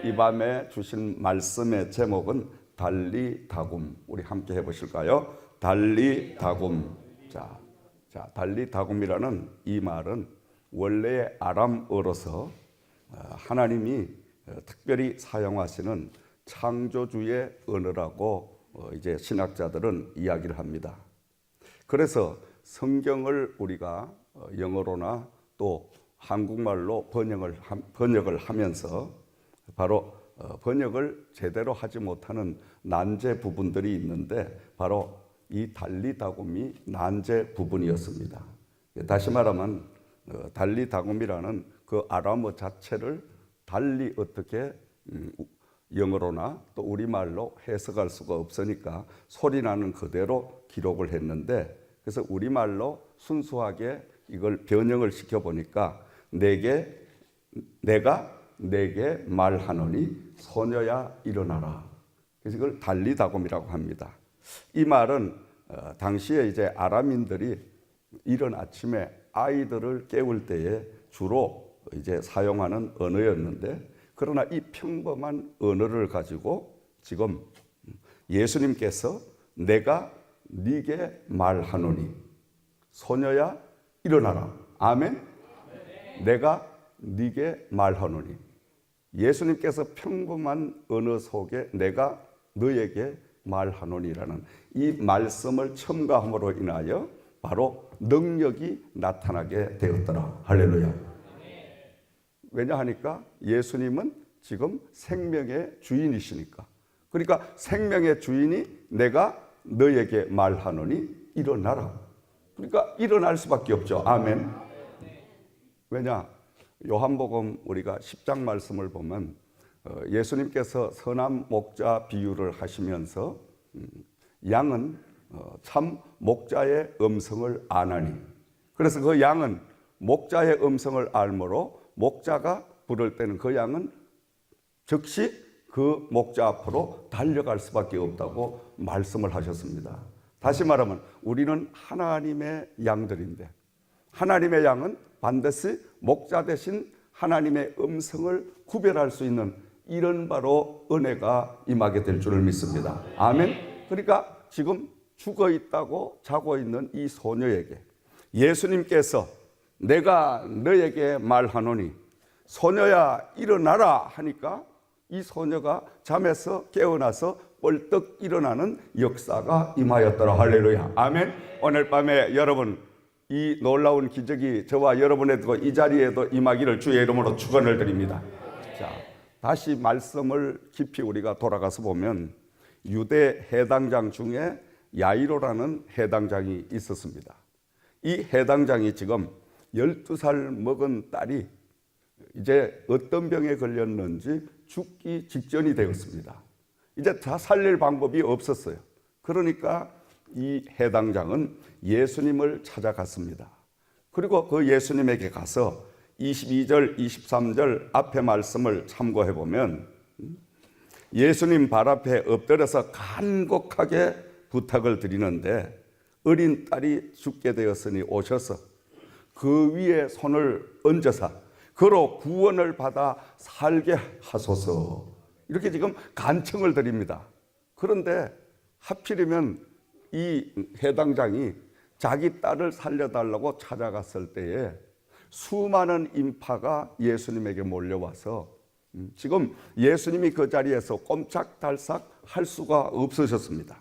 이 밤에 주신 말씀의 제목은 달리다굼. 우리 함께 해보실까요? 달리다굼. 자, 달리다굼이라는 이 말은 원래의 아람어로서 하나님이 특별히 사용하시는 창조주의 언어라고 이제 신학자들은 이야기를 합니다. 그래서 성경을 우리가 영어로나 또 한국말로 번역을 하면서 바로 번역을 제대로 하지 못하는 난제 부분들이 있는데 바로 이 달리다굼이 난제 부분이었습니다. 다시 말하면 달리다굼이라는 그 아람어 자체를 달리 어떻게 영어로나 또 우리말로 해석할 수가 없으니까 소리나는 그대로 기록을 했는데, 그래서 우리말로 순수하게 이걸 변형을 시켜보니까 내가 내게 말하노니 소녀야 일어나라. 그래서 이걸 달리다굼이라고 합니다. 이 말은 당시에 이제 아람인들이 이른 아침에 아이들을 깨울 때에 주로 이제 사용하는 언어였는데, 그러나 이 평범한 언어를 가지고 지금 예수님께서 내가 네게 말하노니 소녀야 일어나라. 아멘. 내가 네게 말하노니, 예수님께서 평범한 언어 속에 내가 너에게 말하노니라는 이 말씀을 첨가함으로 인하여 바로 능력이 나타나게 되었더라. 할렐루야. 왜냐하니까 예수님은 지금 생명의 주인이시니까. 그러니까 생명의 주인이 내가 너에게 말하노니 일어나라. 그러니까 일어날 수밖에 없죠. 아멘. 왜냐? 요한복음 우리가 10장 말씀을 보면 예수님께서 선한 목자 비유를 하시면서 양은 참 목자의 음성을 아나니, 그래서 그 양은 목자의 음성을 알므로 목자가 부를 때는 그 양은 즉시 그 목자 앞으로 달려갈 수밖에 없다고 말씀을 하셨습니다. 다시 말하면 우리는 하나님의 양들인데, 하나님의 양은 반드시 목자 대신 하나님의 음성을 구별할 수 있는 이런 바로 은혜가 임하게 될 줄을 믿습니다. 아멘. 그러니까 지금 죽어 있다고 자고 있는 이 소녀에게 예수님께서 내가 너에게 말하노니 소녀야 일어나라 하니까 이 소녀가 잠에서 깨어나서 벌떡 일어나는 역사가 임하였더라. 할렐루야. 아멘. 오늘 밤에 여러분 이 놀라운 기적이 저와 여러분에도 이 자리에도 임하기를 주의 이름으로 축원을 드립니다. 자, 다시 말씀을 깊이 우리가 돌아가서 보면 유대 해당장 중에 야이로라는 해당장이 있었습니다. 이 해당장이 지금 12살 먹은 딸이 이제 어떤 병에 걸렸는지 죽기 직전이 되었습니다. 이제 다 살릴 방법이 없었어요. 그러니까 이 해당장은 예수님을 찾아갔습니다. 그리고 그 예수님에게 가서 22절, 23절 앞에 말씀을 참고해 보면 예수님 발 앞에 엎드려서 간곡하게 부탁을 드리는데, 어린 딸이 죽게 되었으니 오셔서 그 위에 손을 얹어서 그로 구원을 받아 살게 하소서. 이렇게 지금 간청을 드립니다. 그런데 하필이면 이 해당장이 자기 딸을 살려달라고 찾아갔을 때에 수많은 인파가 예수님에게 몰려와서 지금 예수님이 그 자리에서 꼼짝달싹 할 수가 없으셨습니다.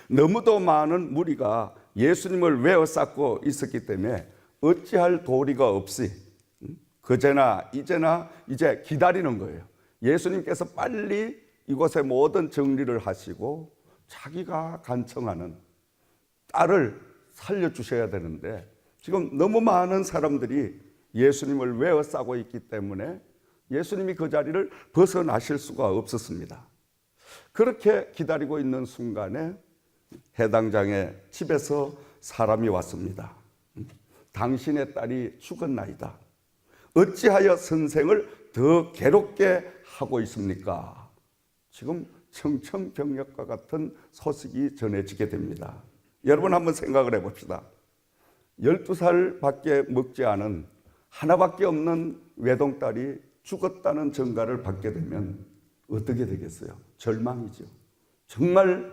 너무도 많은 무리가 예수님을 외워싸고 있었기 때문에 어찌할 도리가 없이 그제나 이제나 이제 기다리는 거예요. 예수님께서 빨리 이곳의 모든 정리를 하시고 자기가 간청하는 딸을 살려주셔야 되는데, 지금 너무 많은 사람들이 예수님을 외워싸고 있기 때문에 예수님이 그 자리를 벗어나실 수가 없었습니다. 그렇게 기다리고 있는 순간에 해당장의 집에서 사람이 왔습니다. 당신의 딸이 죽었나이다. 어찌하여 선생을 더 괴롭게 하고 있습니까? 지금 청천벽력과 같은 소식이 전해지게 됩니다. 여러분 한번 생각을 해봅시다. 12살밖에 먹지 않은 하나밖에 없는 외동딸이 죽었다는 전가를 받게 되면 어떻게 되겠어요? 절망이죠. 정말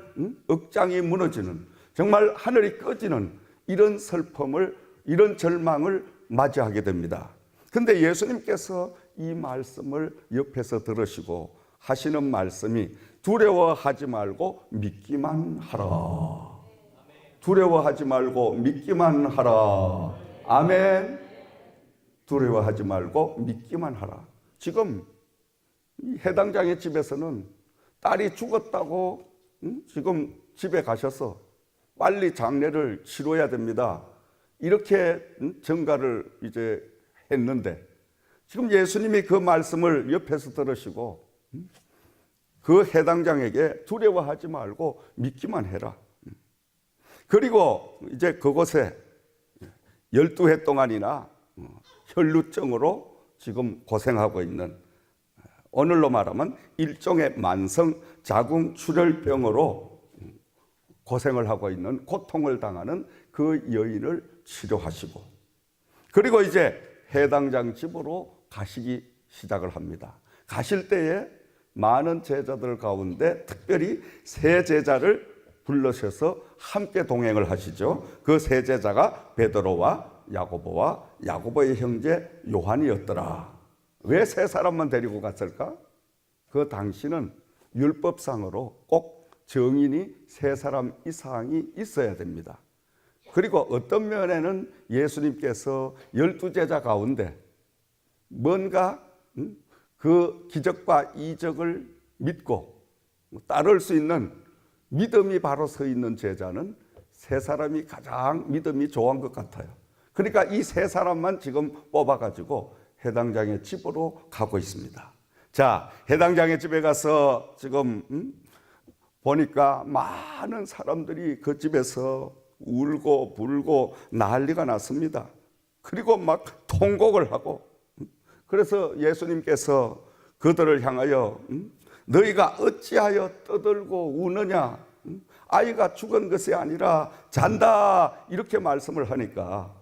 억장이 무너지는, 정말 하늘이 꺼지는 이런 슬픔을, 이런 절망을 맞이하게 됩니다. 근데 예수님께서 이 말씀을 옆에서 들으시고 하시는 말씀이 두려워하지 말고 믿기만 하라. 두려워하지 말고 믿기만 하라. 아멘. 두려워하지 말고 믿기만 하라. 지금 이 해당장의 집에서는 딸이 죽었다고 지금 집에 가셔서 빨리 장례를 치러야 됩니다. 이렇게 전가를 이제 했는데 지금 예수님이 그 말씀을 옆에서 들으시고 그 해당장에게 두려워하지 말고 믿기만 해라. 그리고 이제 그곳에 12해 동안이나 혈루증으로 지금 고생하고 있는, 오늘로 말하면 일종의 만성 자궁출혈병으로 고생을 하고 있는, 고통을 당하는 그 여인을 치료하시고, 그리고 이제 해당장 집으로 가시기 시작을 합니다. 가실 때에 많은 제자들 가운데 특별히 세 제자를 불러셔서 함께 동행을 하시죠. 그 세 제자가 베드로와 야고보와 야고보의 형제 요한이었더라. 왜 세 사람만 데리고 갔을까? 그 당시는 율법상으로 꼭 정인이 세 사람 이상이 있어야 됩니다. 그리고 어떤 면에는 예수님께서 12제자 가운데 뭔가 그 기적과 이적을 믿고 따를 수 있는 믿음이 바로 서 있는 제자는 세 사람이 가장 믿음이 좋은 것 같아요. 그러니까 이 세 사람만 지금 뽑아가지고 해당장의 집으로 가고 있습니다. 자, 해당장의 집에 가서 지금 보니까 많은 사람들이 그 집에서 울고 불고 난리가 났습니다. 그리고 막 통곡을 하고, 그래서 예수님께서 그들을 향하여 너희가 어찌하여 떠들고 우느냐, 아이가 죽은 것이 아니라 잔다, 이렇게 말씀을 하니까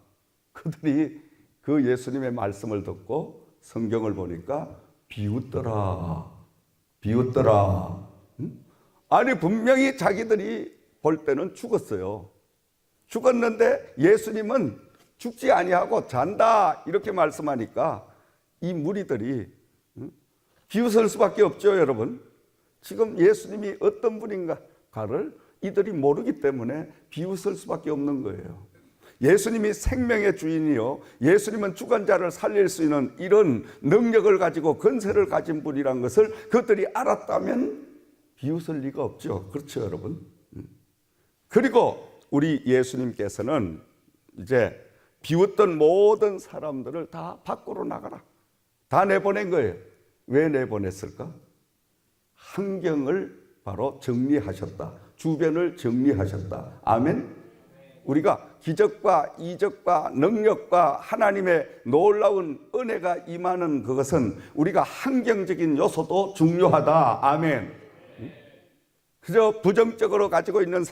그들이 그 예수님의 말씀을 듣고 성경을 보니까 비웃더라. 아니 분명히 자기들이 볼 때는 죽었어요. 죽었는데 예수님은 죽지 아니하고 잔다 이렇게 말씀하니까 이 무리들이 비웃을 수밖에 없죠. 여러분, 지금 예수님이 어떤 분인가를 이들이 모르기 때문에 비웃을 수밖에 없는 거예요. 예수님이 생명의 주인이요, 예수님은 죽은 자를 살릴 수 있는 이런 능력을 가지고 권세를 가진 분이란 것을 그들이 알았다면 비웃을 리가 없죠. 그렇죠, 여러분? 그리고 우리 예수님께서는 이제 비웃던 모든 사람들을 다 밖으로 나가라, 다 내보낸 거예요. 왜 내보냈을까? 환경을 바로 정리하셨다. 주변을 정리하셨다. 아멘. 우리가 기적과 이적과 능력과 하나님의 놀라운 은혜가 임하는 그것은 우리가 환경적인 요소도 중요하다. 아멘. 그저 부정적으로 가지고 있는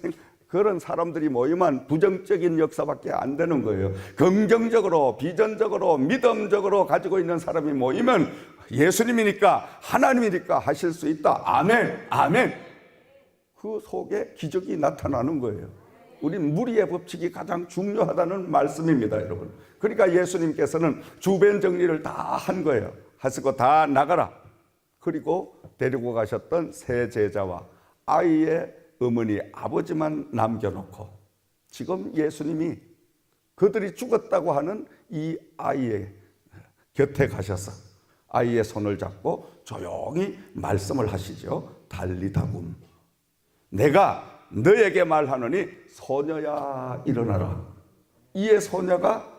그런 사람들이 모이면 부정적인 역사밖에 안 되는 거예요. 긍정적으로, 비전적으로, 믿음적으로 가지고 있는 사람이 모이면 예수님이니까 하나님이니까 하실 수 있다. 아멘. 아멘. 그 속에 기적이 나타나는 거예요. 우린 무리의 법칙이 가장 중요하다는 말씀입니다, 여러분. 그러니까 예수님께서는 주변 정리를 다 한 거예요. 하시고 다 나가라. 그리고 데리고 가셨던 세 제자와 아이의 어머니, 아버지만 남겨놓고 지금 예수님이 그들이 죽었다고 하는 이 아이의 곁에 가셔서 아이의 손을 잡고 조용히 말씀을 하시죠. 달리다굼, 내가 너에게 말하노니 소녀야 일어나라. 이에 소녀가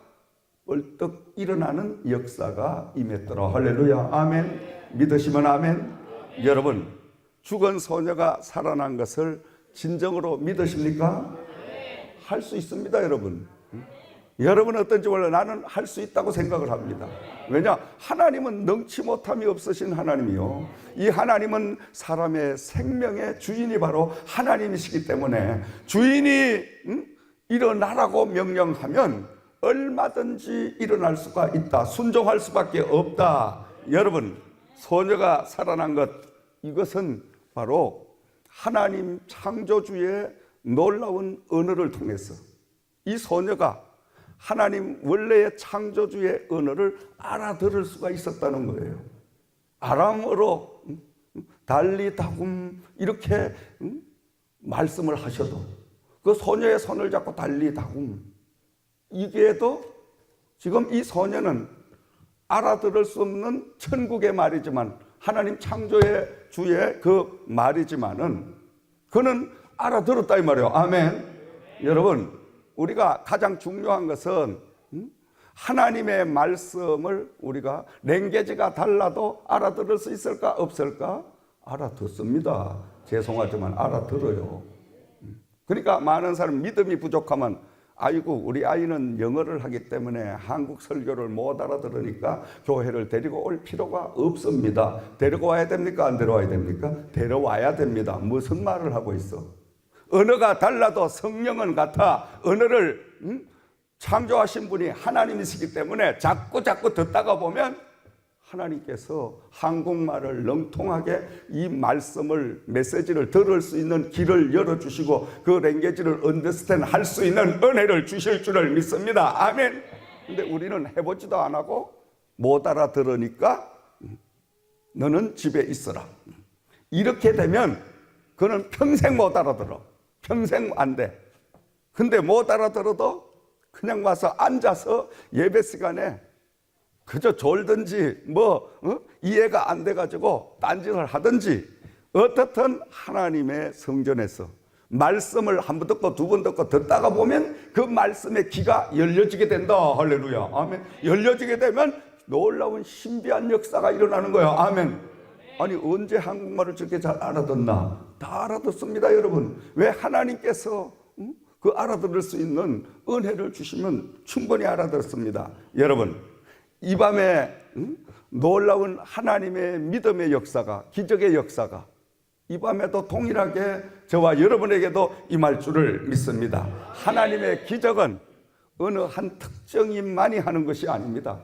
벌떡 일어나는 역사가 임했더라. 할렐루야. 아멘. 믿으시면 아멘. 여러분, 죽은 소녀가 살아난 것을 진정으로 믿으십니까? 할 수 있습니다, 여러분. 여러분은 어떤지 몰라. 나는 할 수 있다고 생각을 합니다. 왜냐? 하나님은 능치 못함이 없으신 하나님이요, 이 하나님은 사람의 생명의 주인이 바로 하나님이시기 때문에 주인이 일어나라고 명령하면 얼마든지 일어날 수가 있다. 순종할 수밖에 없다. 여러분, 소녀가 살아난 것 이것은 바로 하나님 창조주의 놀라운 언어를 통해서 이 소녀가 하나님 원래의 창조주의 언어를 알아들을 수가 있었다는 거예요. 아람어로 달리다굼 이렇게 말씀을 하셔도 그 소녀의 손을 잡고 달리다굼 이게도 지금 이 소녀는 알아들을 수 없는 천국의 말이지만 하나님 창조의 주의 그 말이지만은 그는 알아들었다 이 말이에요. 아멘. 여러분, 우리가 가장 중요한 것은 하나님의 말씀을 우리가 랭귀지가 달라도 알아들을 수 있을까 없을까? 알아듣습니다. 죄송하지만 알아들어요. 그러니까 많은 사람 믿음이 부족하면 아이고 우리 아이는 영어를 하기 때문에 한국 설교를 못 알아들으니까 교회를 데리고 올 필요가 없습니다. 데리고 와야 됩니까? 안 데려와야 됩니까? 데려와야 됩니다. 무슨 말을 하고 있어? 언어가 달라도 성령은 같아. 언어를 창조하신 분이 하나님이시기 때문에 자꾸 듣다가 보면 하나님께서 한국말을 능통하게 이 말씀을 메시지를 들을 수 있는 길을 열어주시고 그 랭귀지를 언더스탠드 할 수 있는 은혜를 주실 줄을 믿습니다. 아멘. 근데 우리는 해보지도 안 하고 못 알아들으니까 너는 집에 있어라. 이렇게 되면 그는 평생 못 알아들어. 평생 안 돼. 근데 못 알아들어도 그냥 와서 앉아서 예배 시간에 그저 졸든지 이해가 안 돼가지고 딴짓을 하든지 어떻든 하나님의 성전에서 말씀을 한 번 듣고 두 번 듣고 듣다가 보면 그 말씀의 귀가 열려지게 된다. 할렐루야. 아멘. 열려지게 되면 놀라운 신비한 역사가 일어나는 거예요. 아멘. 아니 언제 한국말을 저렇게 잘 알아듣나? 다 알아듣습니다, 여러분. 왜? 하나님께서 그 알아들을 수 있는 은혜를 주시면 충분히 알아듣습니다. 여러분, 이 밤에 놀라운 하나님의 믿음의 역사가, 기적의 역사가 이 밤에도 동일하게 저와 여러분에게도 임할 줄을 믿습니다. 하나님의 기적은 어느 한 특정인만이 하는 것이 아닙니다.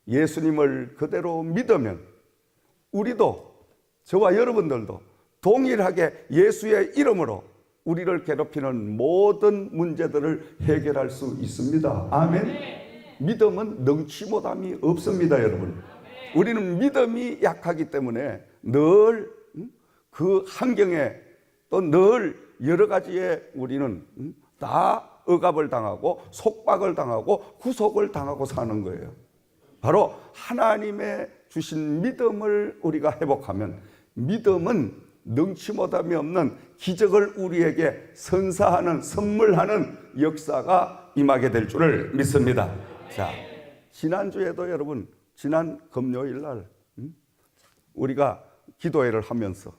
예수님을 그대로 믿으면 우리도, 저와 여러분들도 동일하게 예수의 이름으로 우리를 괴롭히는 모든 문제들을 해결할 수 있습니다. 아멘. 믿음은 능치 못함이 없습니다, 여러분. 우리는 믿음이 약하기 때문에 늘 그 환경에 또 늘 여러 가지에 우리는 다 억압을 당하고 속박을 당하고 구속을 당하고 사는 거예요. 바로 하나님의 주신 믿음을 우리가 회복하면 믿음은 능치 못함이 없는 기적을 우리에게 선사하는, 선물하는 역사가 임하게 될 줄을 믿습니다. 자, 지난주에도 여러분, 지난 금요일 날 우리가 기도회를 하면서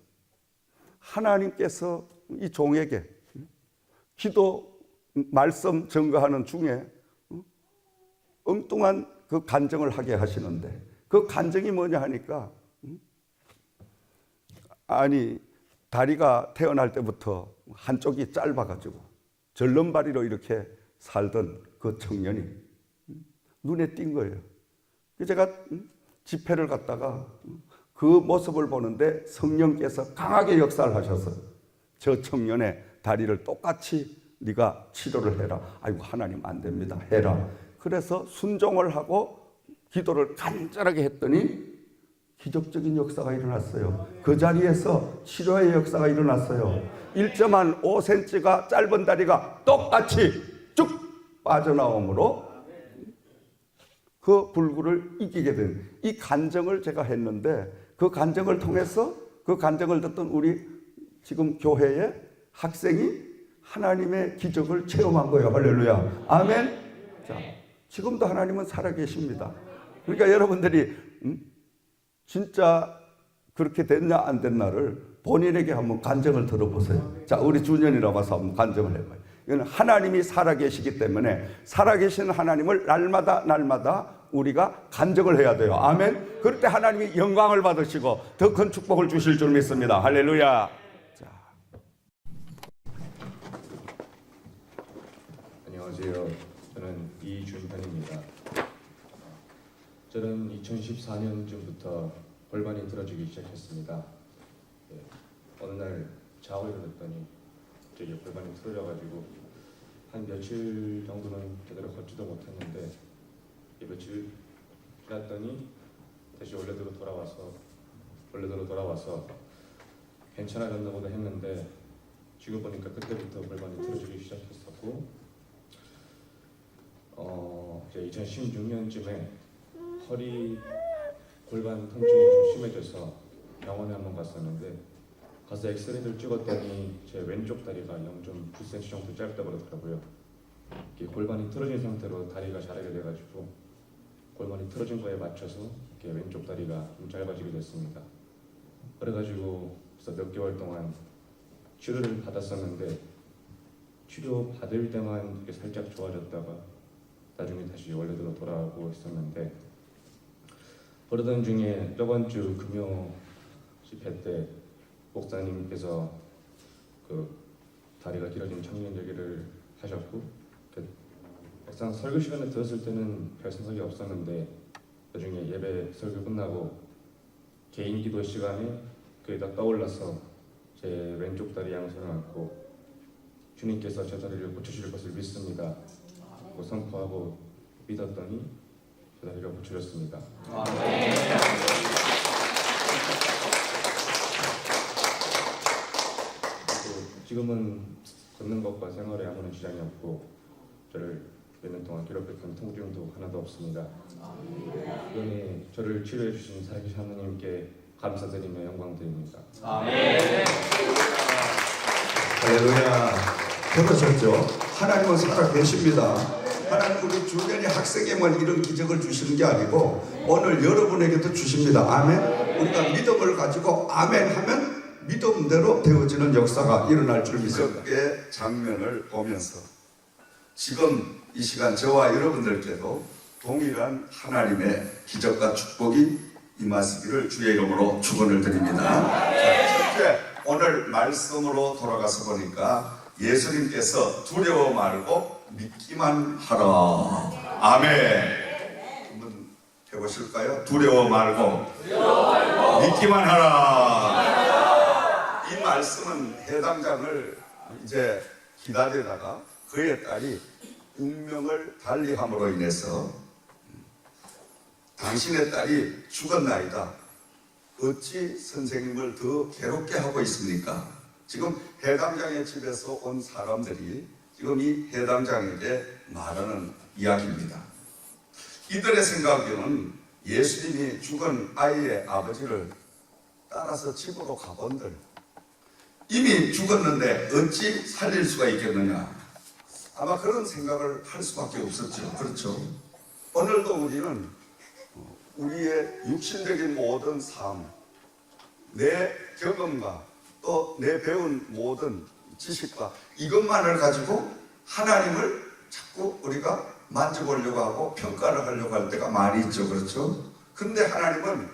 하나님께서 이 종에게 기도 말씀 증거하는 중에 엉뚱한 그 간증을 하게 하시는데 그 간증이 뭐냐 하니까 아니 다리가 태어날 때부터 한쪽이 짧아가지고 절름발이로 이렇게 살던 그 청년이 눈에 띈 거예요. 제가 집회를 갔다가 그 모습을 보는데 성령께서 강하게 역사를 하셔서 저 청년의 다리를 똑같이 네가 치료를 해라. 아이고 하나님 안 됩니다. 해라. 그래서 순종을 하고 기도를 간절하게 했더니 기적적인 역사가 일어났어요. 그 자리에서 치료의 역사가 일어났어요. 1.5cm가 짧은 다리가 똑같이 쭉 빠져나오므로 그 불구를 이기게 된 이 간증을 제가 했는데 그 간증을 통해서 그 간증을 듣던 우리 지금 교회의 학생이 하나님의 기적을 체험한 거예요. 할렐루야. 아멘. 자, 지금도 하나님은 살아계십니다. 그러니까 여러분들이 진짜 그렇게 됐냐 안 됐나를 본인에게 한번 간증을 들어보세요. 자, 우리 주년이라고 와서 한번 간증을 해봐요. 이건 하나님이 살아계시기 때문에 살아계신 하나님을 날마다 우리가 간증을 해야 돼요. 아멘. 그럴 때 하나님이 영광을 받으시고 더 큰 축복을 주실 줄 믿습니다. 할렐루야. 자. 안녕하세요. 저는 이준현입니다. 저는 2014년쯤부터 골반이 틀어지기 시작했습니다. 어느 날 자고 일어났더니 저기 골반이 틀어져가지고 한 며칠 정도는 제대로 걷지도 못했는데 며칠 지났더니 다시 원래대로 돌아와서 괜찮아졌다고도 했는데 지금 보니까 그때부터 골반이 틀어지기 시작했었고 이제 2016년쯤에 허리 골반 통증이 좀 심해져서 병원에 한번 갔었는데 가서 엑스레이를 찍었더니 제 왼쪽 다리가 0.9cm 정도 짧다고 그러더라고요. 이게 골반이 틀어진 상태로 다리가 자라게 돼가지고 골반이 틀어진 거에 맞춰서 이렇게 왼쪽 다리가 좀 짧아지게 됐습니다. 그래가지고 그래서 몇 개월 동안 치료를 받았었는데 치료 받을 때만 이렇게 살짝 좋아졌다가 나중에 다시 원래대로 돌아오고 있었는데 그러던 중에 저번 주 금요 집회 때 목사님께서 그 다리가 길어진 청년 얘기를 하셨고 막상 설교 시간에 들었을 때는 별 생각이 없었는데 나중에 예배 설교 끝나고 개인 기도 시간에 그게 다 떠올라서 제 왼쪽 다리 양손을 안고 주님께서 제 다리를 고쳐주실 것을 믿습니다 하고 선포하고 믿었더니 제 다리가 고쳐졌습니다. 지금은 걷는 것과 생활에 아무런 지장이 없고 저를 몇 년 동안 괴롭혔던 통증도 하나도 없습니다. 이번에 저를 치료해 주신 살아계신 하나님께 감사드리며 영광드립니다. 아멘. 할렐루야. 들으셨죠? 하나님은 살아 계십니다. 하나님 우리 주변의 학생에만 이런 기적을 주시는 게 아니고 오늘 여러분에게도 주십니다. 아멘. 우리가 믿음을 가지고 아멘 하면 믿음대로 되어지는 역사가 일어날 줄 믿습니다. 기적의 장면을 보면서 지금 이 시간 저와 여러분들께도 동일한 하나님의 기적과 축복이 임하시기를 주의 이름으로 축원을 드립니다. 자, 첫째, 오늘 말씀으로 돌아가서 보니까 예수님께서 두려워 말고 믿기만 하라. 아멘. 한번 해보실까요? 두려워 말고 믿기만 하라. 이 말씀은 해당장을 이제 기다리다가 그의 딸이 운명을 달리함으로 인해서 당신의 딸이 죽었나이다. 어찌 선생님을 더 괴롭게 하고 있습니까? 지금 해당장의 집에서 온 사람들이 지금 이 해당장에게 말하는 이야기입니다. 이들의 생각에는 예수님이 죽은 아이의 아버지를 따라서 집으로 가본들 이미 죽었는데 어찌 살릴 수가 있겠느냐. 아마 그런 생각을 할 수밖에 없었죠. 그렇죠. 오늘도 우리는 우리의 육신적인 모든 삶, 내 경험과 또 내 배운 모든 지식과 이것만을 가지고 하나님을 자꾸 우리가 만져보려고 하고 평가를 하려고 할 때가 많이 있죠. 그렇죠. 근데 하나님은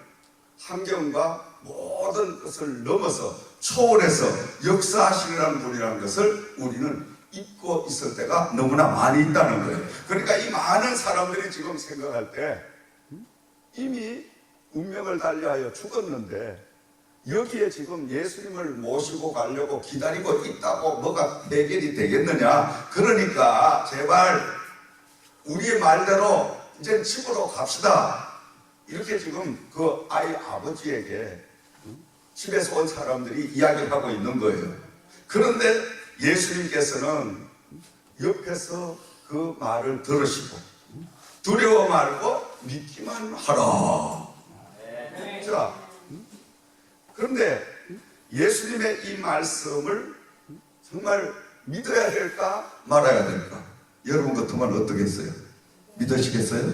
환경과 모든 것을 넘어서 초월해서 역사하시려는 분이라는 것을 우리는 잊고 있을 때가 너무나 많이 있다는 거예요. 그러니까 이 많은 사람들이 지금 생각할 때 이미 운명을 달리하여 죽었는데 여기에 지금 예수님을 모시고 가려고 기다리고 있다고 뭐가 해결이 되겠느냐. 그러니까 제발 우리의 말대로 이제 집으로 갑시다. 이렇게 지금 그 아이 아버지에게 집에서 온 사람들이 이야기를 하고 있는 거예요. 그런데 예수님께서는 옆에서 그 말을 들으시고 두려워 말고 믿기만 하라. 자, 그런데 예수님의 이 말씀을 정말 믿어야 될까 말아야 될까? 여러분 같으면 어떻겠어요? 믿으시겠어요?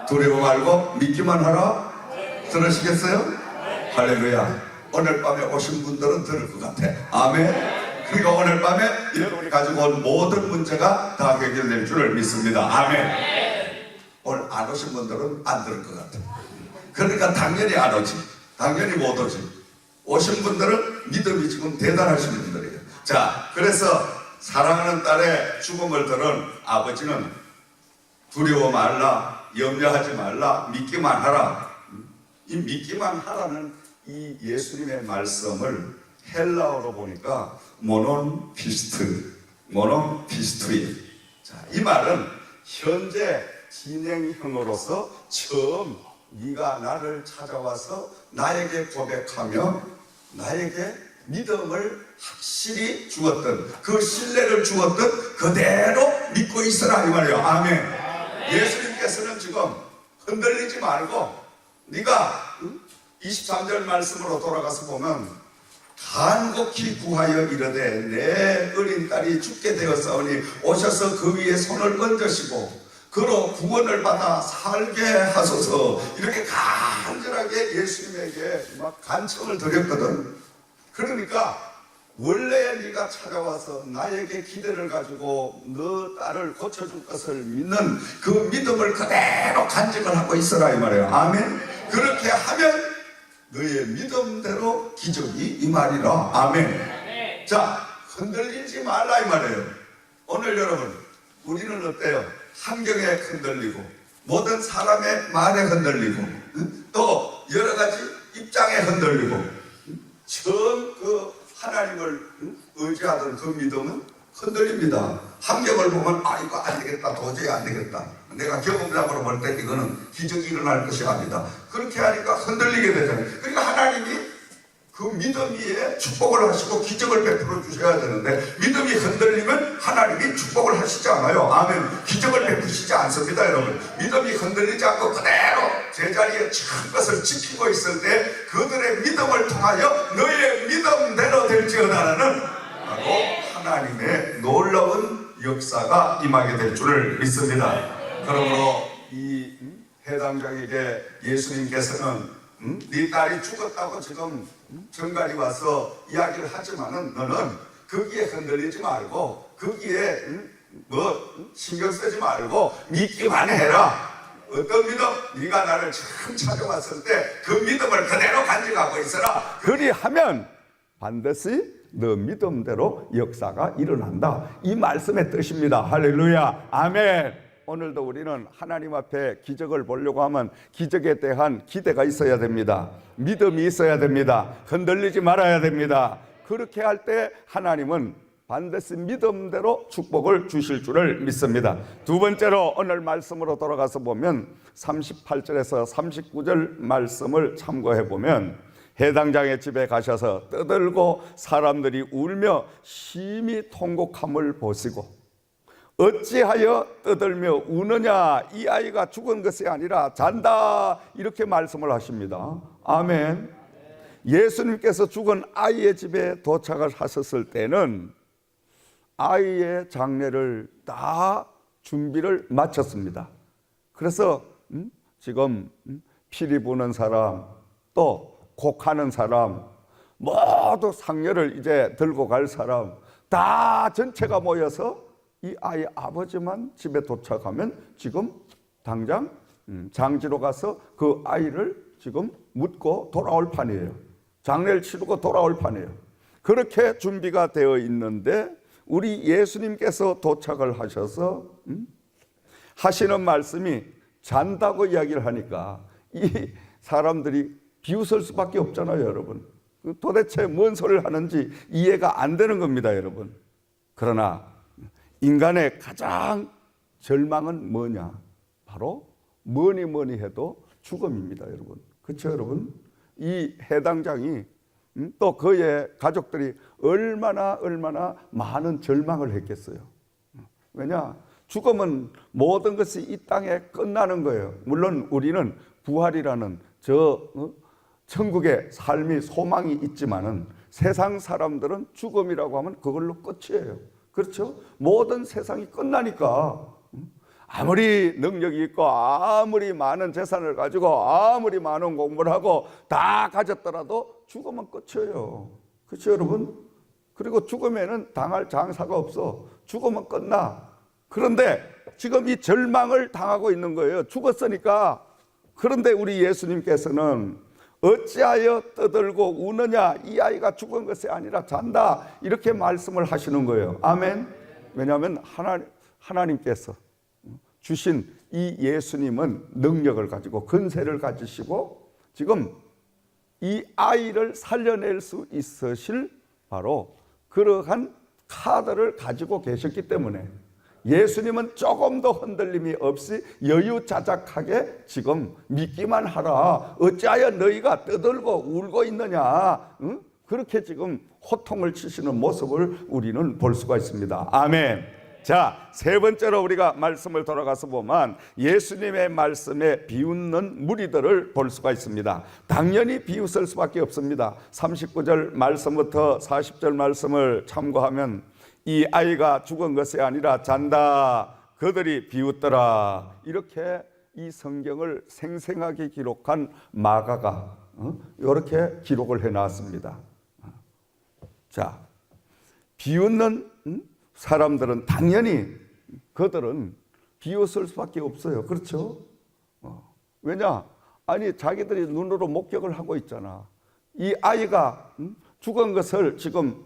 두려워 말고 믿기만 하라? 들으시겠어요? 할렐루야. 오늘 밤에 오신 분들은 들을 것 같아. 아멘. 그러니까 오늘 밤에 여러분이 가지고 온 모든 문제가 다 해결될 줄을 믿습니다. 아멘. 오늘 안 오신 분들은 안 들을 것 같아. 그러니까 당연히 안 오지. 당연히 못 오지. 오신 분들은 믿음이 지금 대단하신 분들이에요. 자, 그래서 사랑하는 딸의 죽음을 들은 아버지는 두려워 말라, 염려하지 말라, 믿기만 하라. 이 믿기만 하라는 이 예수님의 말씀을 헬라어로 보니까 모논피스트리. 자, 이 말은 현재 진행형으로서 처음 네가 나를 찾아와서 나에게 고백하며 나에게 믿음을 확실히 주었던, 그 신뢰를 주었던 그대로 믿고 있어라 이 말이에요. 아멘. 예수님께서는 지금 흔들리지 말고 네가 23절 말씀으로 돌아가서 보면 간곡히 구하여 이르되 내 어린 딸이 죽게 되었사오니 오셔서 그 위에 손을 얹으시고 그로 구원을 받아 살게 하소서, 이렇게 간절하게 예수님에게 막 간청을 드렸거든. 그러니까 원래 네가 찾아와서 나에게 기대를 가지고 너 딸을 고쳐줄 것을 믿는 그 믿음을 그대로 간직을 하고 있어라 이 말이에요. 아멘. 그렇게 하면 너의 믿음대로 기적이 임하리라. 아멘. 자, 흔들리지 말라 이 말이에요. 오늘 여러분, 우리는 어때요? 환경에 흔들리고 모든 사람의 말에 흔들리고 또 여러 가지 입장에 흔들리고 처음 그 하나님을 의지하던 그 믿음은 흔들립니다. 환경을 보면 아 이거 안 되겠다, 도저히 안 되겠다, 내가 경험상으로 볼 때 이거는 기적이 일어날 것이 아니다, 그렇게 하니까 흔들리게 되잖아요. 그러니까 하나님이 그 믿음 위에 축복을 하시고 기적을 베풀어 주셔야 되는데 믿음이 흔들리면 하나님이 축복을 하시지 않아요. 아멘. 기적을 베푸시지 않습니다. 여러분, 믿음이 흔들리지 않고 그대로 제자리에 참 것을 지키고 있을 때 그들의 믿음을 통하여 너의 믿음대로 될지어다라는 바로 하나님의 놀라운 역사가 임하게 될 줄을 믿습니다. 그러므로 이 해당장에게 예수님께서는 네 딸이 죽었다고 지금 정갈이 와서 이야기를 하지만은 너는 거기에 흔들리지 말고 거기에 신경 쓰지 말고 믿기만 해라. 어떤 믿음? 네가 나를 처음 찾아왔을 때 그 믿음을 그대로 간직하고 있어라. 그리하면 반드시 너 믿음대로 역사가 일어난다. 이 말씀의 뜻입니다. 할렐루야. 아멘. 오늘도 우리는 하나님 앞에 기적을 보려고 하면 기적에 대한 기대가 있어야 됩니다. 믿음이 있어야 됩니다. 흔들리지 말아야 됩니다. 그렇게 할 때 하나님은 반드시 믿음대로 축복을 주실 줄을 믿습니다. 두 번째로 오늘 말씀으로 돌아가서 보면 38절에서 39절 말씀을 참고해 보면 해당장의 집에 가셔서 떠들고 사람들이 울며 심히 통곡함을 보시고 어찌하여 떠들며 우느냐, 이 아이가 죽은 것이 아니라 잔다, 이렇게 말씀을 하십니다. 아멘. 예수님께서 죽은 아이의 집에 도착을 하셨을 때는 아이의 장례를 다 준비를 마쳤습니다. 그래서 지금 피리 부는 사람, 또 곡하는 사람, 모두 상녀를 이제 들고 갈 사람 다 전체가 모여서 이 아이 아버지만 집에 도착하면 지금 당장 장지로 가서 그 아이를 지금 묻고 돌아올 판이에요. 장례를 치르고 돌아올 판이에요. 그렇게 준비가 되어 있는데 우리 예수님께서 도착을 하셔서 하시는 말씀이 잔다고 이야기를 하니까 이 사람들이 비웃을 수밖에 없잖아요, 여러분. 도대체 뭔 소리를 하는지 이해가 안 되는 겁니다, 여러분. 그러나 인간의 가장 절망은 뭐냐? 바로 뭐니 해도 죽음입니다, 여러분. 그렇죠, 여러분? 이 해당장이 또 그의 가족들이 얼마나 많은 절망을 했겠어요. 왜냐? 죽음은 모든 것이 이 땅에 끝나는 거예요. 물론 우리는 부활이라는 천국의 삶이 소망이 있지만은 세상 사람들은 죽음이라고 하면 그걸로 끝이에요. 그렇죠? 모든 세상이 끝나니까 아무리 능력이 있고 아무리 많은 재산을 가지고 아무리 많은 공부를 하고 다 가졌더라도 죽으면 끝이에요. 그렇죠, 여러분? 그리고 죽음에는 당할 장사가 없어. 죽으면 끝나. 그런데 지금 이 절망을 당하고 있는 거예요. 죽었으니까. 그런데 우리 예수님께서는 어찌하여 떠들고 우느냐, 이 아이가 죽은 것이 아니라 잔다, 이렇게 말씀을 하시는 거예요. 아멘. 왜냐하면 하나님께서 주신 이 예수님은 능력을 가지고 근세를 가지시고 지금 이 아이를 살려낼 수 있으실 바로 그러한 카드를 가지고 계셨기 때문에 예수님은 조금도 흔들림이 없이 여유자작하게 지금 믿기만 하라. 어찌하여 너희가 떠들고 울고 있느냐. 응? 그렇게 지금 호통을 치시는 모습을 우리는 볼 수가 있습니다. 아멘. 자, 세 번째로 우리가 말씀을 돌아가서 보면 예수님의 말씀에 비웃는 무리들을 볼 수가 있습니다. 당연히 비웃을 수밖에 없습니다. 39절 말씀부터 40절 말씀을 참고하면 이 아이가 죽은 것이 아니라 잔다. 그들이 비웃더라. 이렇게 이 성경을 생생하게 기록한 마가가 이렇게 기록을 해놨습니다. 자, 비웃는 사람들은 당연히 그들은 비웃을 수밖에 없어요. 그렇죠? 왜냐? 아니 자기들이 눈으로 목격을 하고 있잖아. 이 아이가 죽은 것을 지금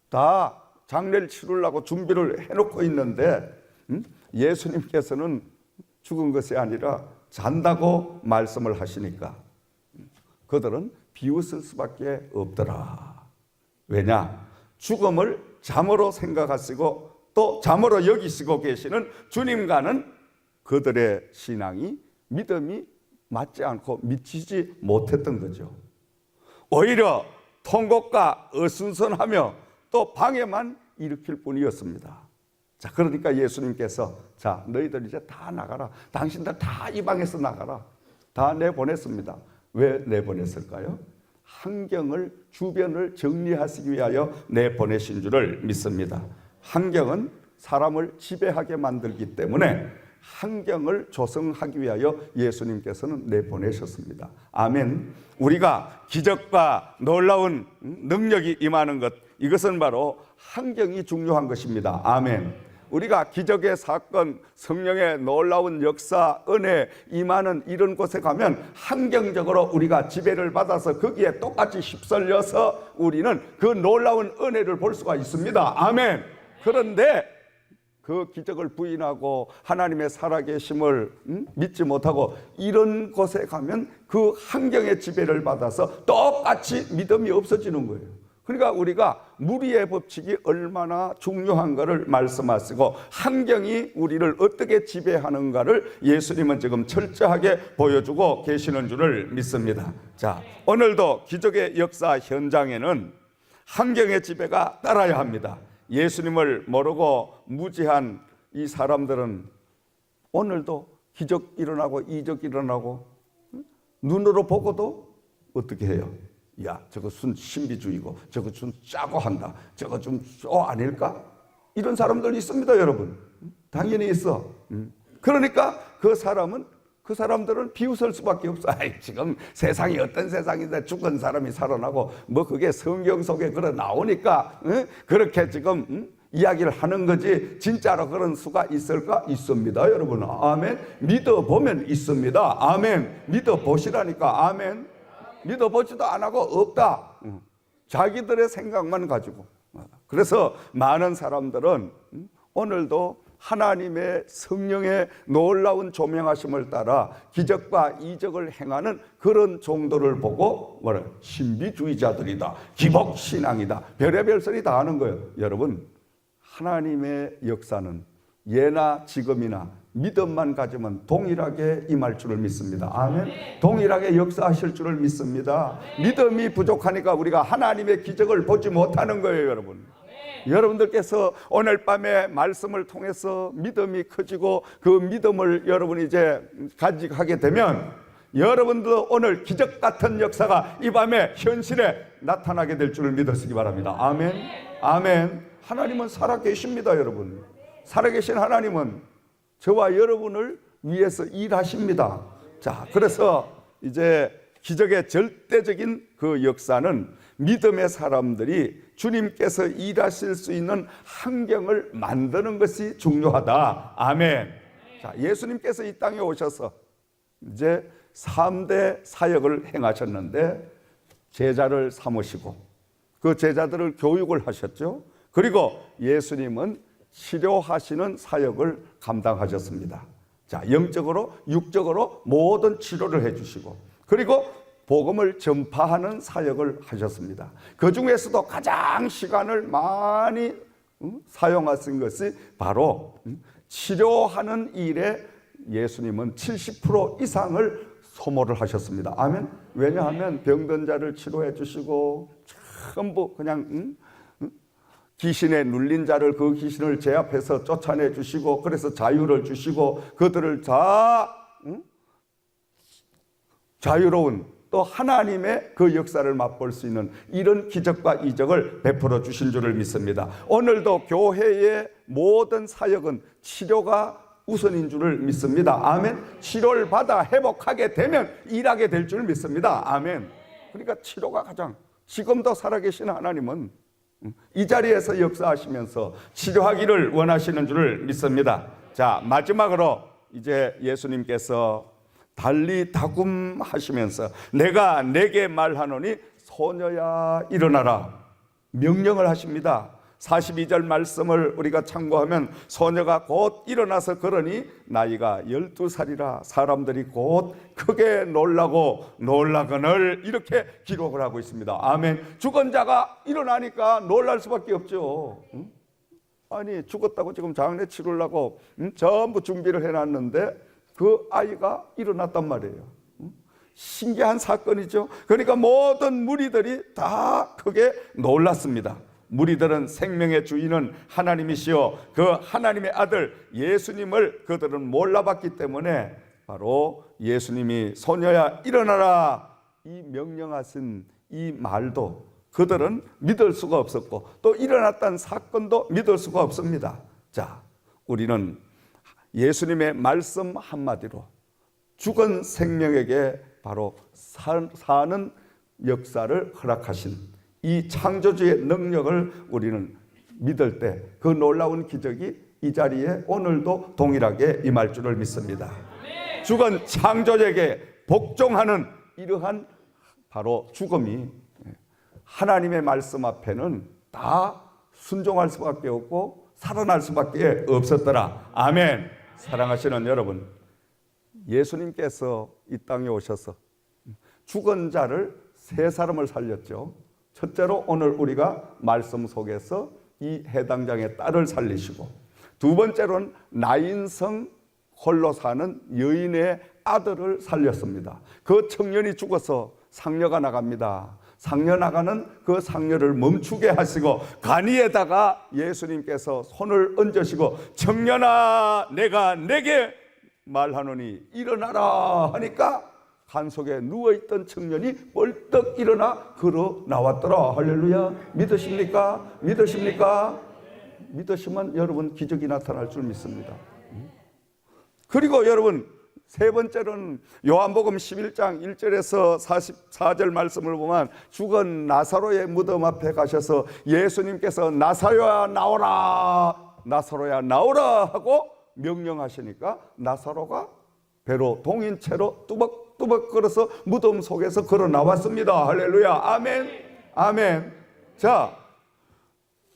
다 장례를 치르려고 준비를 해놓고 있는데 예수님께서는 죽은 것이 아니라 잔다고 말씀을 하시니까 그들은 비웃을 수밖에 없더라. 왜냐? 죽음을 잠으로 생각하시고 또 잠으로 여기시고 계시는 주님과는 그들의 신앙이 믿음이 맞지 않고 미치지 못했던 거죠. 오히려 통곡과 어순선하며 또 방해만 일으킬 뿐이었습니다. 자, 그러니까 예수님께서 자, 너희들 이제 다 나가라. 당신들 다 이 방에서 나가라. 다 내보냈습니다. 왜 내보냈을까요? 환경을 주변을 정리하시기 위하여 내보내신 줄을 믿습니다. 환경은 사람을 지배하게 만들기 때문에 환경을 조성하기 위하여 예수님께서는 내보내셨습니다. 아멘. 우리가 기적과 놀라운 능력이 임하는 것, 이것은 바로 환경이 중요한 것입니다. 아멘. 우리가 기적의 사건, 성령의 놀라운 역사, 은혜 임하는 이런 곳에 가면 환경적으로 우리가 지배를 받아서 거기에 똑같이 휩쓸려서 우리는 그 놀라운 은혜를 볼 수가 있습니다. 아멘. 그런데 그 기적을 부인하고 하나님의 살아계심을 믿지 못하고 이런 곳에 가면 그 환경의 지배를 받아서 똑같이 믿음이 없어지는 거예요. 그러니까 우리가 무리의 법칙이 얼마나 중요한가를 말씀하시고 환경이 우리를 어떻게 지배하는가를 예수님은 지금 철저하게 보여주고 계시는 줄을 믿습니다. 자, 오늘도 기적의 역사 현장에는 환경의 지배가 따라야 합니다. 예수님을 모르고 무지한 이 사람들은 오늘도 기적 일어나고 이적 일어나고 눈으로 보고도 어떻게 해요? 야, 저거 순 신비주의고 저거 좀 짜고 한다. 저거 좀 아닐까? 이런 사람들 있습니다, 여러분. 당연히 있어. 그러니까 그 사람들은 비웃을 수밖에 없어. 아이, 지금 세상이 어떤 세상인데 죽은 사람이 살아나고 뭐 그게 성경 속에 그래 나오니까 그렇게 지금 이야기를 하는 거지 진짜로 그런 수가 있을까? 있습니다, 여러분. 아멘. 믿어보면 있습니다. 아멘. 믿어보시라니까. 아멘. 믿어보지도 안 하고 없다. 자기들의 생각만 가지고. 그래서 많은 사람들은 오늘도 하나님의 성령의 놀라운 조명하심을 따라 기적과 이적을 행하는 그런 정도를 보고 뭐라 신비주의자들이다, 기복신앙이다, 별의별 소리 다 하는 거예요. 여러분, 하나님의 역사는 예나 지금이나 믿음만 가지면 동일하게 임할 줄을 믿습니다. 아멘. 동일하게 역사하실 줄을 믿습니다. 믿음이 부족하니까 우리가 하나님의 기적을 보지 못하는 거예요, 여러분. 여러분들께서 오늘 밤에 말씀을 통해서 믿음이 커지고 그 믿음을 여러분이 이제 가지게 되면 여러분도 오늘 기적 같은 역사가 이 밤에 현실에 나타나게 될 줄을 믿으시기 바랍니다. 아멘. 아멘. 하나님은 살아계십니다, 여러분. 살아계신 하나님은 저와 여러분을 위해서 일하십니다. 자, 그래서 이제 기적의 절대적인 그 역사는 믿음의 사람들이 주님께서 일하실 수 있는 환경을 만드는 것이 중요하다. 아멘. 자, 예수님께서 이 땅에 오셔서 이제 3대 사역을 행하셨는데 제자를 삼으시고 그 제자들을 교육을 하셨죠. 그리고 예수님은 치료하시는 사역을 감당하셨습니다. 자, 영적으로 육적으로 모든 치료를 해주시고 그리고 복음을 전파하는 사역을 하셨습니다. 그 중에서도 가장 시간을 많이 사용하신 것이 바로 치료하는 일에 예수님은 70% 이상을 소모를 하셨습니다. 아멘. 왜냐하면 병든 자를 치료해 주시고 전부 그냥 귀신에 눌린 자를 그 귀신을 제압해서 쫓아내 주시고 그래서 자유를 주시고 그들을 다 자유로운 또 하나님의 그 역사를 맛볼 수 있는 이런 기적과 이적을 베풀어 주신 줄을 믿습니다. 오늘도 교회의 모든 사역은 치료가 우선인 줄을 믿습니다. 아멘. 치료를 받아 회복하게 되면 일하게 될 줄 믿습니다. 아멘. 그러니까 치료가 가장, 지금도 살아계신 하나님은 이 자리에서 역사하시면서 치료하기를 원하시는 줄을 믿습니다. 자, 마지막으로 이제 예수님께서 달리 다굼하시면서 내가 내게 말하노니 소녀야 일어나라 명령을 하십니다. 42절 말씀을 우리가 참고하면 소녀가 곧 일어나서 걸으니 나이가 12살이라 사람들이 곧 크게 놀라거늘 이렇게 기록을 하고 있습니다. 아멘. 죽은 자가 일어나니까 놀랄 수밖에 없죠. 아니 죽었다고 지금 장례 치르려고 전부 준비를 해놨는데 그 아이가 일어났단 말이에요. 신기한 사건이죠. 그러니까 모든 무리들이 다 크게 놀랐습니다. 무리들은 생명의 주인은 하나님이시요 그 하나님의 아들 예수님을 그들은 몰라봤기 때문에 바로 예수님이 소녀야 일어나라 이 명령하신 이 말도 그들은 믿을 수가 없었고 또 일어났다는 사건도 믿을 수가 없습니다. 자, 우리는 예수님의 말씀 한마디로 죽은 생명에게 바로 사는 역사를 허락하신 이 창조주의 능력을 우리는 믿을 때 그 놀라운 기적이 이 자리에 오늘도 동일하게 임할 줄을 믿습니다. 죽은 창조주에게 복종하는 이러한 바로 죽음이 하나님의 말씀 앞에는 다 순종할 수밖에 없고 살아날 수밖에 없었더라. 아멘. 사랑하시는 여러분, 예수님께서 이 땅에 오셔서 죽은 자를 세 사람을 살렸죠. 첫째로 오늘 우리가 말씀 속에서 이 해당장의 딸을 살리시고 두 번째로는 나인성 홀로 사는 여인의 아들을 살렸습니다. 그 청년이 죽어서 상녀가 나갑니다. 상녀 나가는 그 상녀를 멈추게 하시고 간이에다가 예수님께서 손을 얹으시고 청년아 내가 내게 말하노니 일어나라 하니까 간 속에 누워있던 청년이 벌떡 일어나 걸어 나왔더라. 할렐루야. 믿으십니까? 믿으십니까? 믿으시면 여러분 기적이 나타날 줄 믿습니다. 그리고 여러분 세 번째로는 요한복음 11장 1절에서 44절 말씀을 보면 죽은 나사로의 무덤 앞에 가셔서 예수님께서 나사로야 나오라 나사로야 나오라 하고 명령하시니까 나사로가 배로 동인 채로 뚜벅뚜벅 걸어서 무덤 속에서 걸어 나왔습니다. 할렐루야. 아멘. 아멘. 자,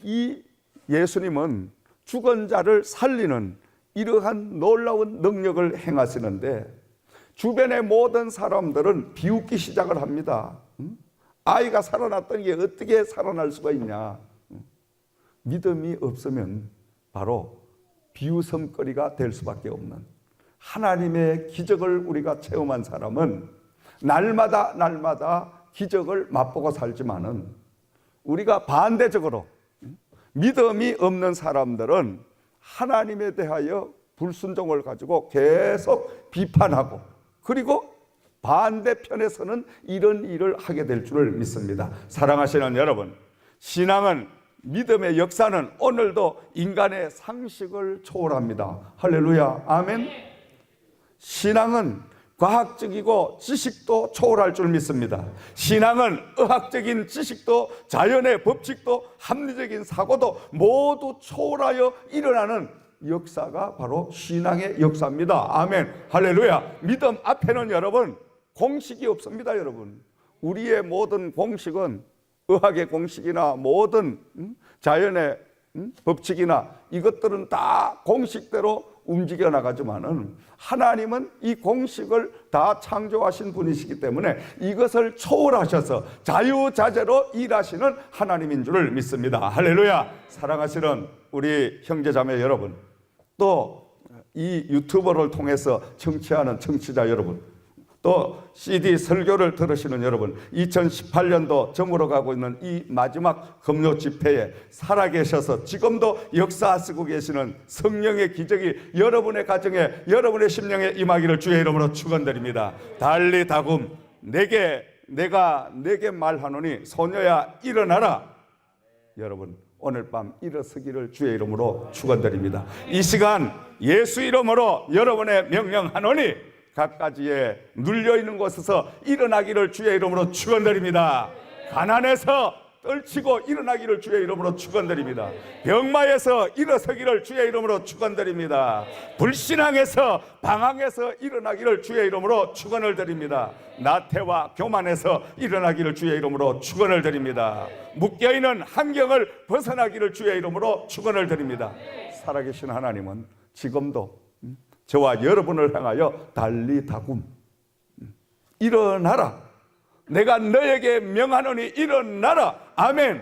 이 예수님은 죽은 자를 살리는 이러한 놀라운 능력을 행하시는데 주변의 모든 사람들은 비웃기 시작을 합니다. 아이가 살아났던 게 어떻게 살아날 수가 있냐. 믿음이 없으면 바로 비웃음거리가 될 수밖에 없는 하나님의 기적을 우리가 체험한 사람은 날마다 기적을 맛보고 살지만은 우리가 반대적으로 믿음이 없는 사람들은 하나님에 대하여 불순종을 가지고 계속 비판하고 그리고 반대편에서는 이런 일을 하게 될 줄을 믿습니다. 사랑하시는 여러분, 신앙은 믿음의 역사는 오늘도 인간의 상식을 초월합니다. 할렐루야. 아멘. 신앙은 과학적이고 지식도 초월할 줄 믿습니다. 신앙은 의학적인 지식도 자연의 법칙도 합리적인 사고도 모두 초월하여 일어나는 역사가 바로 신앙의 역사입니다. 아멘. 할렐루야. 믿음 앞에는 여러분 공식이 없습니다. 여러분 우리의 모든 공식은 의학의 공식이나 모든 자연의 법칙이나 이것들은 다 공식대로 움직여 나가지만은 하나님은 이 공식을 다 창조하신 분이시기 때문에 이것을 초월하셔서 자유자재로 일하시는 하나님인 줄을 믿습니다. 할렐루야. 사랑하시는 우리 형제자매 여러분, 또 이 유튜버를 통해서 청취하는 청취자 여러분, 또 CD 설교를 들으시는 여러분, 2018년도 저물어가고 있는 이 마지막 금요 집회에 살아계셔서 지금도 역사하시고 계시는 성령의 기적이 여러분의 가정에, 여러분의 심령에 임하기를 주의 이름으로 축원드립니다. 달리 다굼 내가 내게 말하노니 소녀야 일어나라. 여러분 오늘 밤 일어서기를 주의 이름으로 축원드립니다. 이 시간 예수 이름으로 여러분의 명령하노니 각가지에 눌려있는 곳에서 일어나기를 주의 이름으로 축원드립니다. 가난해서 떨치고 일어나기를 주의 이름으로 축원드립니다. 병마에서 일어서기를 주의 이름으로 축원드립니다. 불신앙에서 방황에서 일어나기를 주의 이름으로 축원을 드립니다. 나태와 교만에서 일어나기를 주의 이름으로 축원을 드립니다. 묶여있는 환경을 벗어나기를 주의 이름으로 축원을 드립니다. 살아계신 하나님은 지금도 저와 여러분을 향하여 달리 다굼 일어나라, 내가 너에게 명하노니 일어나라. 아멘.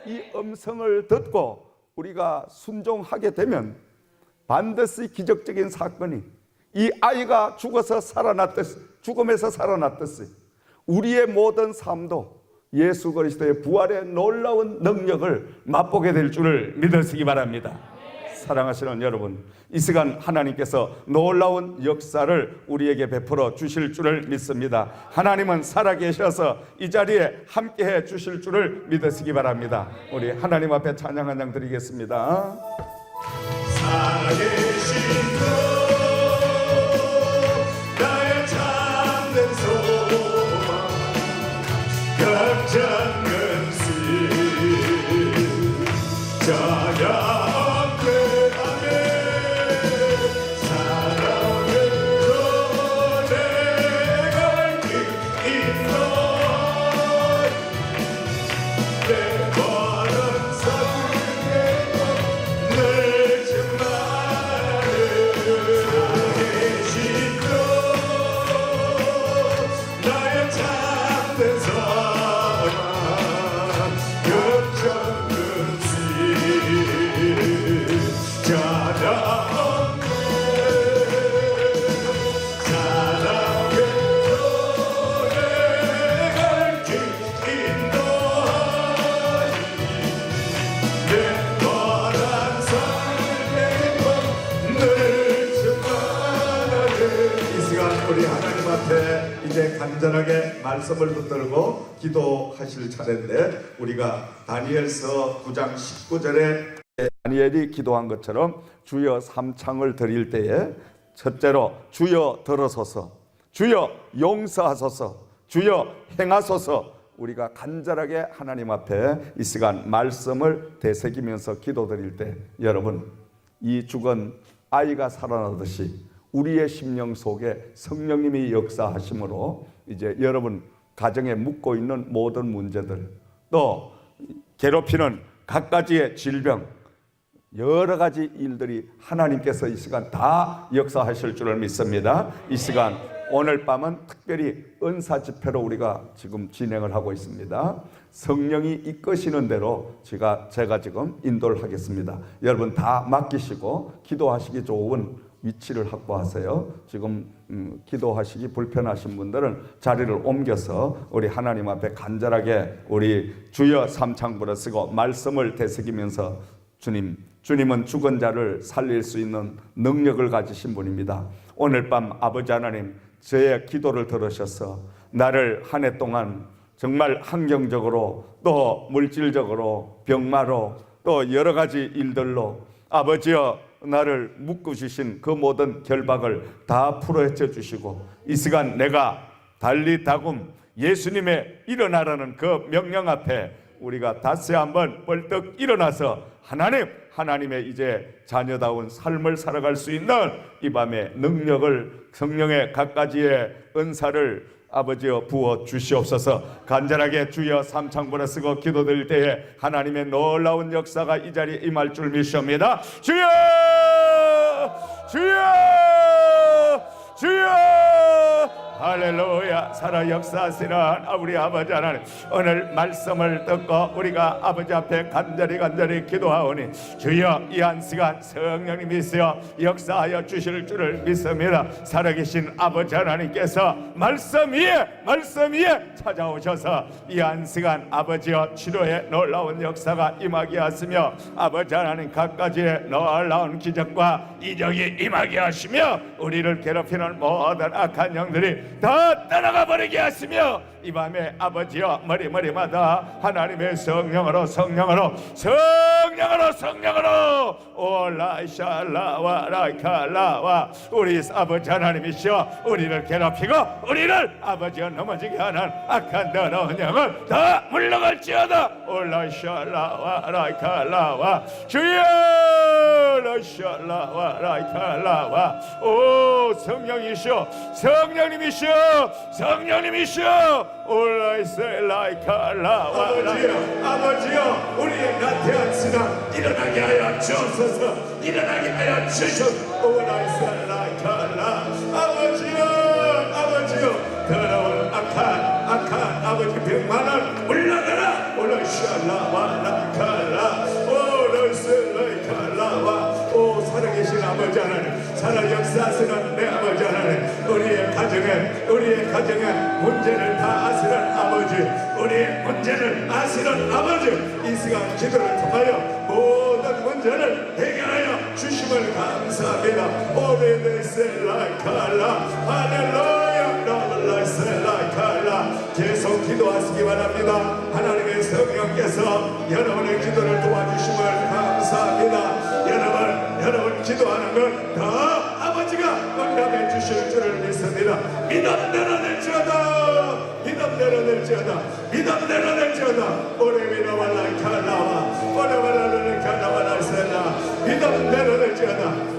이 음성을 듣고 우리가 순종하게 되면 반드시 기적적인 사건이, 이 아이가 죽어서 살아났듯이, 죽음에서 살아났듯이 우리의 모든 삶도 예수 그리스도의 부활의 놀라운 능력을 맛보게 될 줄을 믿으시기 바랍니다. 사랑하시는 여러분, 이 시간 하나님께서 놀라운 역사를 우리에게 베풀어 주실 줄을 믿습니다. 하나님은 살아계셔서 이 자리에 함께해 주실 줄을 믿으시기 바랍니다. 우리 하나님 앞에 찬양 한 장 드리겠습니다. 살아계신 주 나의 참된 소망 각장 근심 찬양 간절하게 말씀을 붙들고 기도하실 차례인데, 우리가 다니엘서 9장 19절에 다니엘이 기도한 것처럼 주여 삼창을 드릴 때에 첫째로 주여 들어서서, 주여 용서하소서, 주여 행하소서, 우리가 간절하게 하나님 앞에 이 시간 말씀을 되새기면서 기도드릴 때, 여러분 이 죽은 아이가 살아나듯이 우리의 심령 속에 성령님이 역사하심으로 이제 여러분 가정에 묻고 있는 모든 문제들, 또 괴롭히는 각가지의 질병, 여러 가지 일들이 하나님께서 이 시간 다 역사하실 줄을 믿습니다. 이 시간 오늘 밤은 특별히 은사 집회로 우리가 지금 진행을 하고 있습니다. 성령이 이끄시는 대로 제가 지금 인도를 하겠습니다. 여러분 다 맡기시고 기도하시기 좋은 위치를 확보하세요. 지금 기도하시기 불편하신 분들은 자리를 옮겨서 우리 하나님 앞에 간절하게 우리 주여 삼창부를 쓰고 말씀을 되새기면서, 주님은 죽은 자를 살릴 수 있는 능력을 가지신 분입니다. 오늘 밤 아버지 하나님, 저의 기도를 들으셔서 나를 한 해 동안 정말 환경적으로 또 물질적으로 병마로 또 여러 가지 일들로 아버지여 나를 묶으주신 그 모든 결박을 다 풀어헤쳐 주시고, 이 시간 내가 달리 다굼 예수님의 일어나라는 그 명령 앞에 우리가 다시 한번 벌떡 일어나서 하나님의 이제 자녀다운 삶을 살아갈 수 있는 이 밤에 능력을, 성령의 각가지의 은사를 아버지여 부어 주시옵소서. 간절하게 주여 삼창부를 쓰고 기도드릴 때에 하나님의 놀라운 역사가 이 자리에 임할 줄 믿습니다. 주여 주여 할렐루야. 살아 역사하시는 우리 아버지 하나님, 오늘 말씀을 듣고 우리가 아버지 앞에 간절히 기도하오니 주여 이 한 시간 성령님이 있어 역사하여 주실 줄을 믿습니다. 살아계신 아버지 하나님께서 말씀 위에 찾아오셔서 이 한 시간 아버지여 치료의 놀라운 역사가 임하게 하시며 아버지 하나님 각가지의 놀라운 기적과 이적이 임하게 하시며 우리를 괴롭히는 모든 악한 영들이 다 떠나가 버리게 하시며 이 밤에 아버지여 머리마다 하나님의 성령으로 올라샤라와 라이칼라와 우리 아버지 하나님이시여 우리를 괴롭히고 우리를 아버지여 넘어지게 하는 악한 더러운 영을 다 물러갈지어다. 올라샤라와 라이칼라와 주여 라샤라와 라이칼라와 오 성령이시여 성령님이시여 올라이셀라이칼라와 아버지여 우리의 나태한 신앙 일어나게 하여 주옵소서. 일어나게 하여 주옵소서. 오라이셀라이칼라 아버지여 더러운 악한 아버지 병만을 물러가라. 올라이셀라와 라이칼라 오라이셀라이칼라와 오 살아계신 아버지 하나님, 살아 역사하시는 내 아버지 하나님, 우리의 가정에 문제를 다 아시는 아버지, 우리의 문제를 아시는 아버지, 이 시간 기도를 통하여 모든 문제를 해결하여 주심을 감사합니다. 오베데셀라이칼라 할렐루야 라라셀라이칼라 계속 기도하시기 바랍니다. 하나님의 성령께서 여러분의 기도를 도와주심을 감사합니다. 여러분 기도하는 것 다 아버지가 응답해 주실 줄을 믿습니다. 믿음대로 될지어다 오레미라발라이칼라와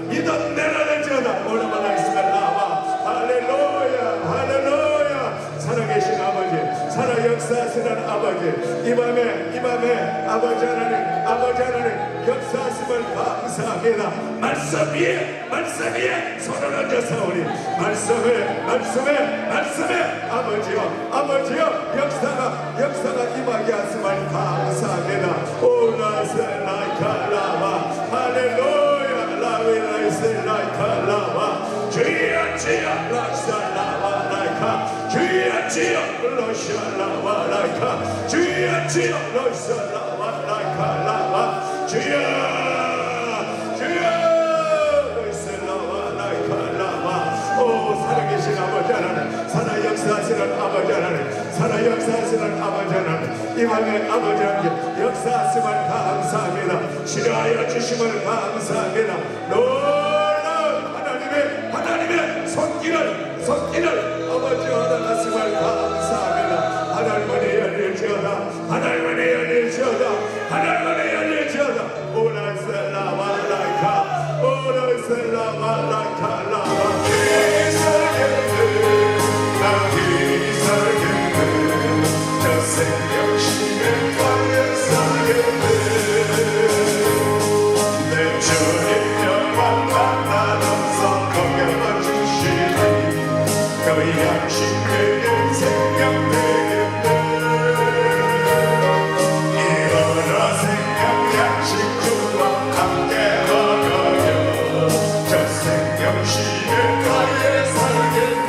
믿음대로 될지어다 오레발라이스멜라와 할렐루야 살아계신 아버지, 살아 역사하시는 아버지, 이 밤에 아버지 하나님 역사하심을 감사합니다. 말씀 위에 손을 얹어서 우리 말씀에 아버지여 역사가 임하게 하심을 감사합니다. 오라셀라이칼라와 할렐루야 라위라이셀라이칼라와 주여 라살라와 라이카 주여 로샬라와 라이카 주여 로샬라와 라이칼라와 주여 로샬라와 라이칼라와 오 살아계신 아버지 하나님, 살아 역사하시는 아버지 하나님, 이 밤에 아버지 하나님 역사하심을 감사합니다. 치료하여 주심을 감사합니다. 놀라운 하나님의 손길을 아버지 허락하심을 감사합니다. 하나님의 열릴지어다 오라셀라와 라이칼라와 저 생명심의 광야 살겠네. 내 주님 영광 만나면서 먹여 주시니 그 양식 되는 생명 되겠네. 일어나 생명 양식 주와 함께 먹어요. 저 생명심의 광야 살겠네.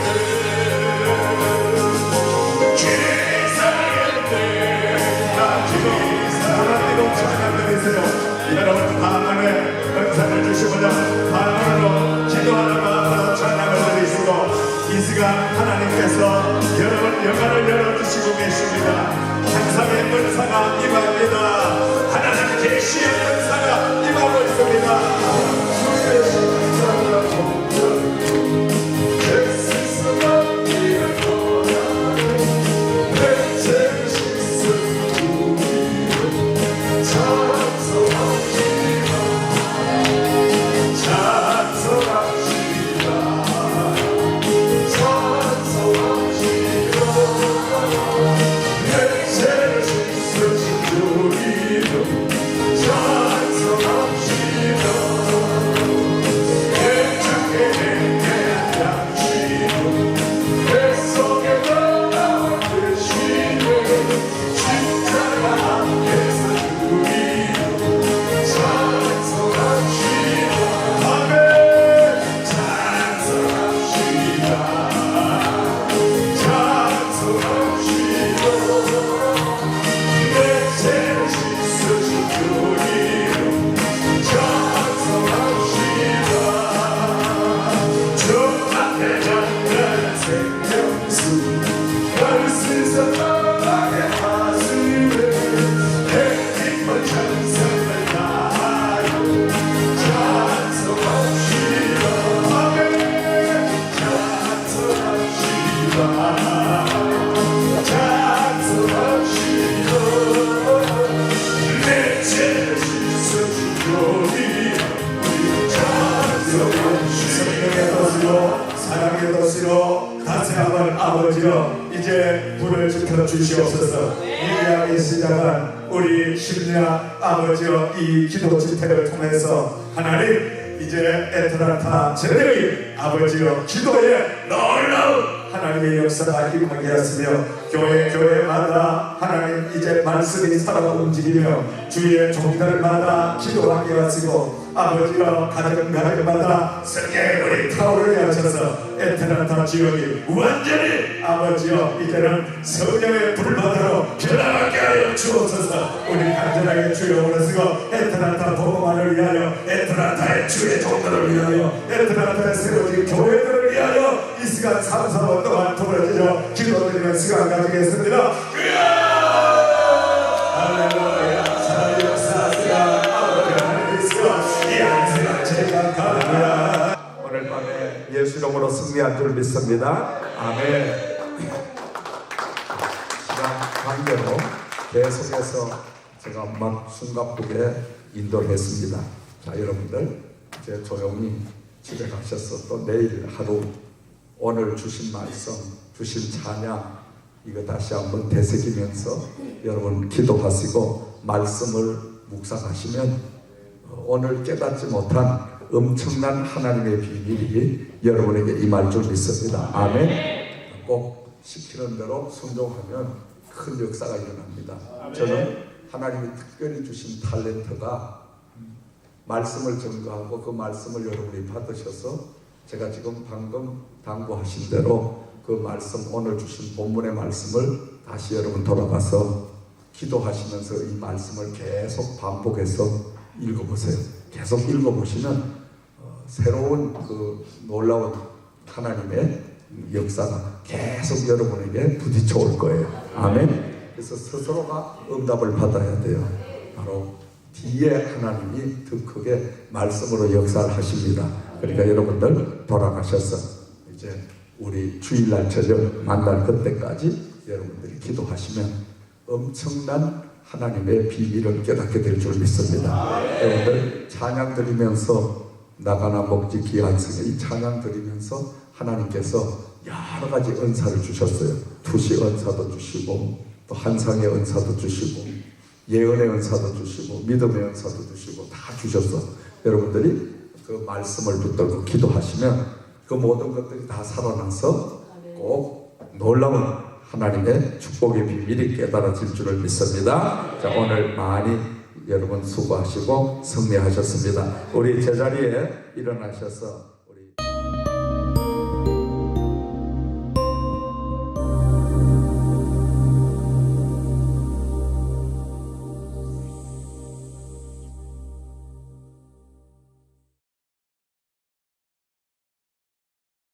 여러분 밤에 은사를 주시고자 밤으로 기도하는 마음으로 찬양을 드리시고 이 시간 하나님께서 여러분 영광을 열어주시고 계십니다. 항상의 은사가 임합니다. 하나님 계시의 은사가 임하고 있습니다. 우리도 성령의 도시로 사랑의 도시로 다시 한번 아버지여 이제 불을 지켜 주시옵소서. 예리하게 시작한 우리 심야 아버지여 이 기도 집회를 통해서 하나님 이제 에트란타 제대의 아버지여 기도에 놀라운 하나님의 역사가 임하게 하시며 교회마다 하나님 이제 말씀이 살아 움직이며 주의 종들마다 기도하게 하시고 아버지여 가정마다 성령의 타오르게 하셔서 에트란타 지역이 완전히 아버지여 이제는 성령의 불바다로 변화하게 하여 주옵소서. 우리 간절하게 주여 오르시고 에트란타 복음만을 위하여 에트란타의 주의 종들을 위하여 에트란타의 새로운 교회들을 위하여 이 시간 3-4분 동안 부르짖어 기도드리는 시간 가지겠습니다. 할렐루야. 사랑의 역사가 아버지 하나님 있어 이 안수가 제가 가느라 오늘 밤에 예수 이름으로 승리한 줄 믿습니다. 아멘. 시간 관계로 계속해서 제가 막 숨가쁘게 인도를 했습니다. 자, 여러분들 이제 조용히 집에 가셔서 또 내일 하루 오늘 주신 말씀, 주신 찬양 이거 다시 한번 되새기면서 여러분 기도하시고 말씀을 묵상하시면 오늘 깨닫지 못한 엄청난 하나님의 비밀이 여러분에게 임할 줄 믿습니다. 아멘. 꼭 시키는 대로 순종하면 큰 역사가 일어납니다. 저는 하나님이 특별히 주신 탤런트가 말씀을 전가하고 그 말씀을 여러분이 받으셔서 제가 지금 방금 당부하신 대로 그 말씀 오늘 주신 본문의 말씀을 다시 여러분 돌아가서 기도하시면서 이 말씀을 계속 반복해서 읽어보세요. 계속 읽어보시면 새로운 그 놀라운 하나님의 역사가 계속 여러분에게 부딪혀 올 거예요. 아멘. 그래서 스스로가 응답을 받아야 돼요. 바로 뒤에 하나님이 더 크게 말씀으로 역사를 하십니다. 그러니까 여러분들 돌아가셔서 이제 우리 주일날 저녁 만날 그때까지 여러분들이 기도하시면 엄청난 하나님의 비밀을 깨닫게 될 줄 믿습니다. 여러분들 찬양 드리면서 나가나 먹지 귀한 승에 이 찬양 드리면서 하나님께서 여러 가지 은사를 주셨어요. 투시 은사도 주시고 또 한상의 은사도 주시고 예언의 은사도 주시고 믿음의 은사도 주시고 다 주셨어. 여러분들이 그 말씀을 붙들고 기도하시면 그 모든 것들이 다 살아나서 꼭 놀라운 하나님의 축복의 비밀이 깨달아질 줄을 믿습니다. 자, 오늘 많이 여러분 수고하시고 승리하셨습니다. 우리 제자리에 일어나셔서